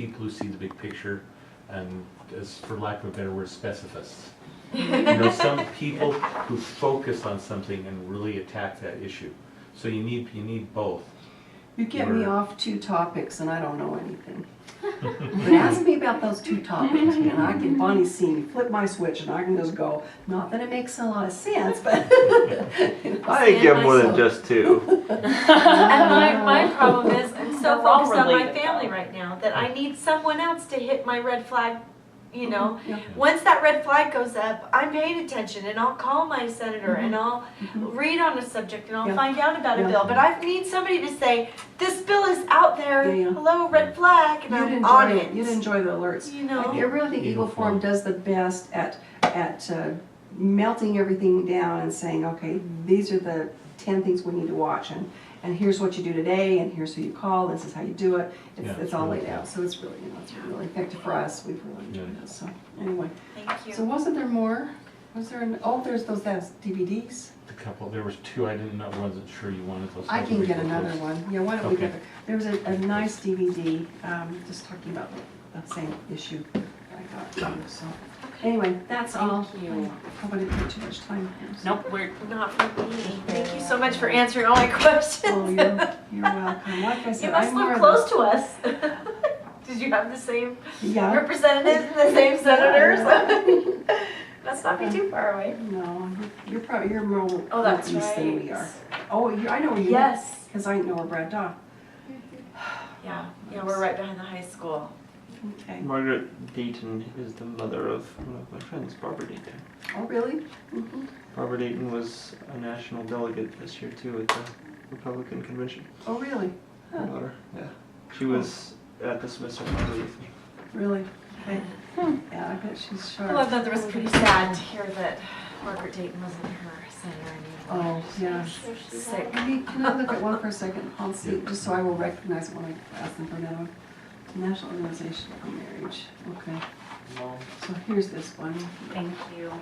people who see the big picture, and as for lack of a better word, specifists. You know, some people who focus on something and really attack that issue. So you need both. You get me off 2 topics and I don't know anything. But ask me about those 2 topics and I can, Bonnie's seen me flip my switch and I can just go, not that it makes a lot of sense, but I think you have more than just 2. And my problem is, I'm so They're all focused on my related, family though. right now that I need someone else to hit my red flag, you know. Yeah. Once that red flag goes up, I'm paying attention and I'll call my senator and I'll read on a subject and I'll Yeah. find out about a Yeah. bill. But I need somebody to say, this bill is out there, Yeah, yeah. hello, red flag, and You'd I'm enjoy on it. it. You'd enjoy the alerts. You know? I really think Eagle Eagle Forum does the best at melting everything down and saying, okay, these are the 10 things we need to watch, and here's what you do today, and here's who you call, this is how you do it. Yeah, It's all really laid out, so it's really, it's really effective for us. We've really enjoyed it. So anyway, Thank you. so wasn't there more? Was there? There's those DVDs. A couple. There was 2. I wasn't sure you wanted those. I can get another one. Yeah, why don't we Okay. get? There was a nice DVD just talking about that same issue that I got too. So anyway, that's all. Thank you. I hope I didn't take too much time here. So. Nope, we're Not for me. Thank you so much for answering all my questions. Oh, you're welcome. Like I said, You must I'm more live of close to us. Did you have the same Yeah. representatives and the same senators? Must not be too far away. No, you're more Oh, that's east than we right. are. Oh, I know where you. Yes. Because I know where Brad Daw. Yeah, we're right behind the high school. Okay. Margaret Dayton is the mother of one of my friends, Barbara Dayton. Oh, really? Mm-hmm. Barbara Dayton was a national delegate this year too at the Republican convention. Oh, really? Her Huh. daughter, yeah. She was at the Smithsonian with me. Really? Okay. Yeah, I bet she's sharp. Well, I thought it was pretty sad to hear that Margaret Dayton wasn't her senator anymore. Oh, yeah. Sick. Can I look at one for a second? I'll see, just so I will recognize it when I ask them for another one. National Organization for Marriage. Okay. So here's this one. Thank you.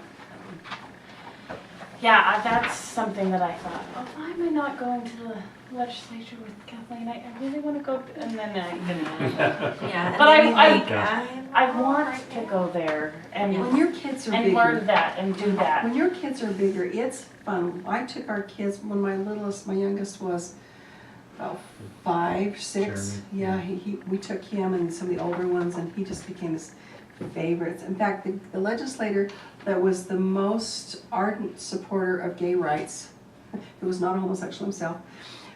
Yeah, that's something that I thought, oh, why am I not going to the legislature with Kathleen? I really want to go, and then I didn't. Yeah. But I I want to go there and When your kids are and learn bigger, that and do that. when your kids are bigger, it's fun. I took our kids when my youngest was about 5, 6. Jeremy. Yeah, we took him and some of the older ones, and he just became his favorites. In fact, the legislator that was the most ardent supporter of gay rights, who was not a homosexual himself,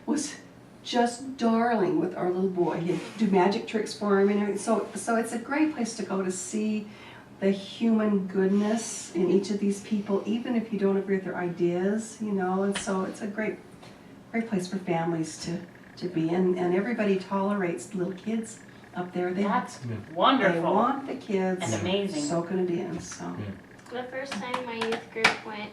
was just darling with our little boy. He'd do magic tricks for him and everything. So it's a great place to go to see the human goodness in each of these people, even if you don't agree with their ideas, you know. And so it's a great place for families to be. And everybody tolerates little kids up there. That's Yeah. They wonderful want the kids and amazing. soaking it in. So The first time my youth group went,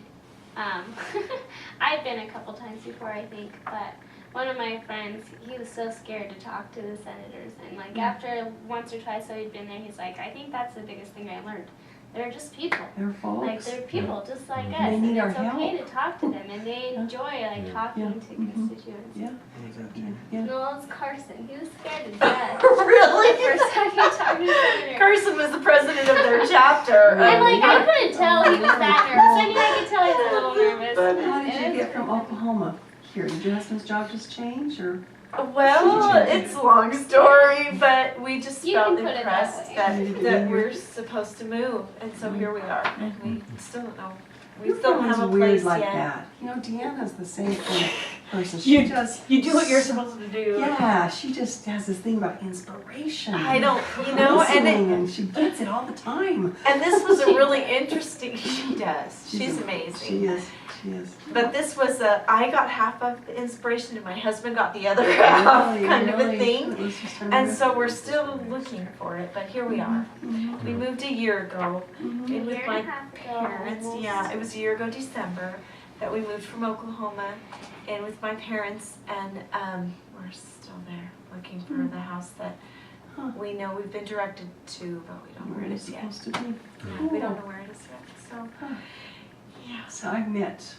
I'd been a couple times before, I think, but one of my friends, he was so scared to talk to the senators, and like after once or twice that he'd been there, he's like, I think that's the biggest thing I learned. They're just people. they're folks. Like they're people just like us, They need and our it's okay help. to talk to them, and they enjoy like Yeah. talking Yeah. to Mhm. constituents. Yeah. Yeah. No, it's Carson. He was scared to death. Really? First time he talked to the senator. Carson was the president of their chapter. And like I couldn't tell he was that nervous. I mean, I could tell he was a little nervous. How did you And get from Oklahoma here? Did your husband's job just change, or? Well, it's a long story, but we just You felt can put it that impressed way. that we're supposed to move, and so here we are. And we still don't know. We Your still don't family's have a weird place like yet. that. You know, Deanna's the same kind of person. She You does. You do what you're supposed to do. Yeah, she just has this thing about inspiration. I don't, you know, and she gets it all the time. and this was a really interesting. She does. She's amazing. She is. She is. But this was I got half of the inspiration, and my husband got the other half, Really, kind of a really. thing. It was just kind And of so we're still looking for it, but here we are. Mhm, We moved a year ago. mhm. In with year my and a half ago, parents, almost. yeah, it was a year ago December that we moved from Oklahoma in with my parents, and we're still there looking for the house that Huh. we know we've been directed to, but we don't know where it it's is yet. supposed to be. We don't know where it is yet, so, Huh. yeah. So I've met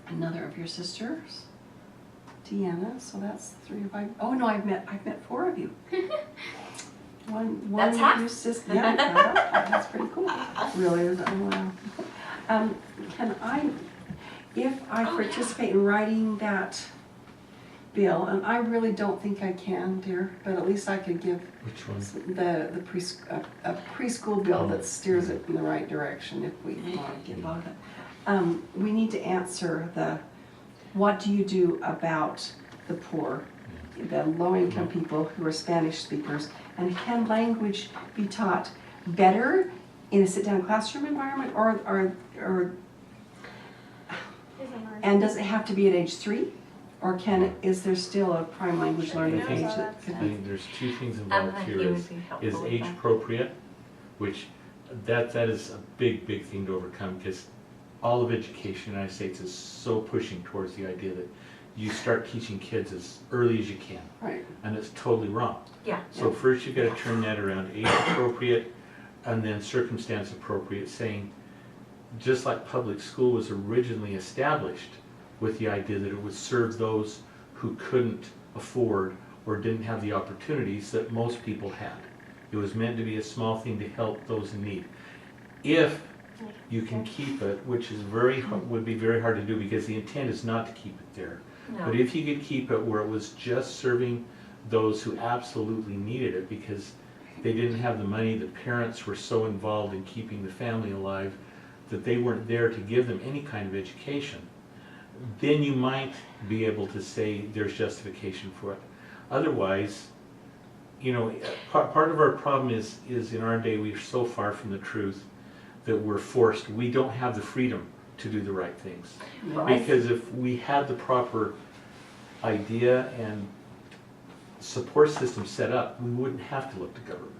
another of your sisters, Deanna, so that's 3 or 5. Oh no, I've met 4 of you. one That's half. use system. Yeah, that's pretty cool. Really is. Oh, wow. Can I, if I participate in writing that bill, and I really don't think I can, dear, but at least I could give Which one? a preschool bill that steers it in the right direction if we want to get on it. We need to answer what do you do about the poor, the low-income people who are Spanish speakers, and can language be taught better in a sit-down classroom environment, and does it have to be at age 3? Or is there still a prime language learning I think- age that I could be? think there's two things involved He here. would be helpful Is with age that. appropriate, which that is a big thing to overcome, because all of education in the United States is so pushing towards the idea that you start teaching kids as early as you can, Right. and it's totally wrong. Yeah. So first you gotta turn that around, age appropriate, and then circumstance appropriate, saying, just like public school was originally established with the idea that it would serve those who couldn't afford or didn't have the opportunities that most people had. It was meant to be a small thing to help those in need. If you can keep it, which is would be very hard to do, because the intent is not to keep it there. No. But if you could keep it where it was just serving those who absolutely needed it because they didn't have the money, the parents were so involved in keeping the family alive that they weren't there to give them any kind of education, then you might be able to say there's justification for it. Otherwise, you know, part of our problem is in our day we're so far from the truth that we're forced, we don't have the freedom to do the right things. Because if we had the proper idea and support system set up, we wouldn't have to look to government.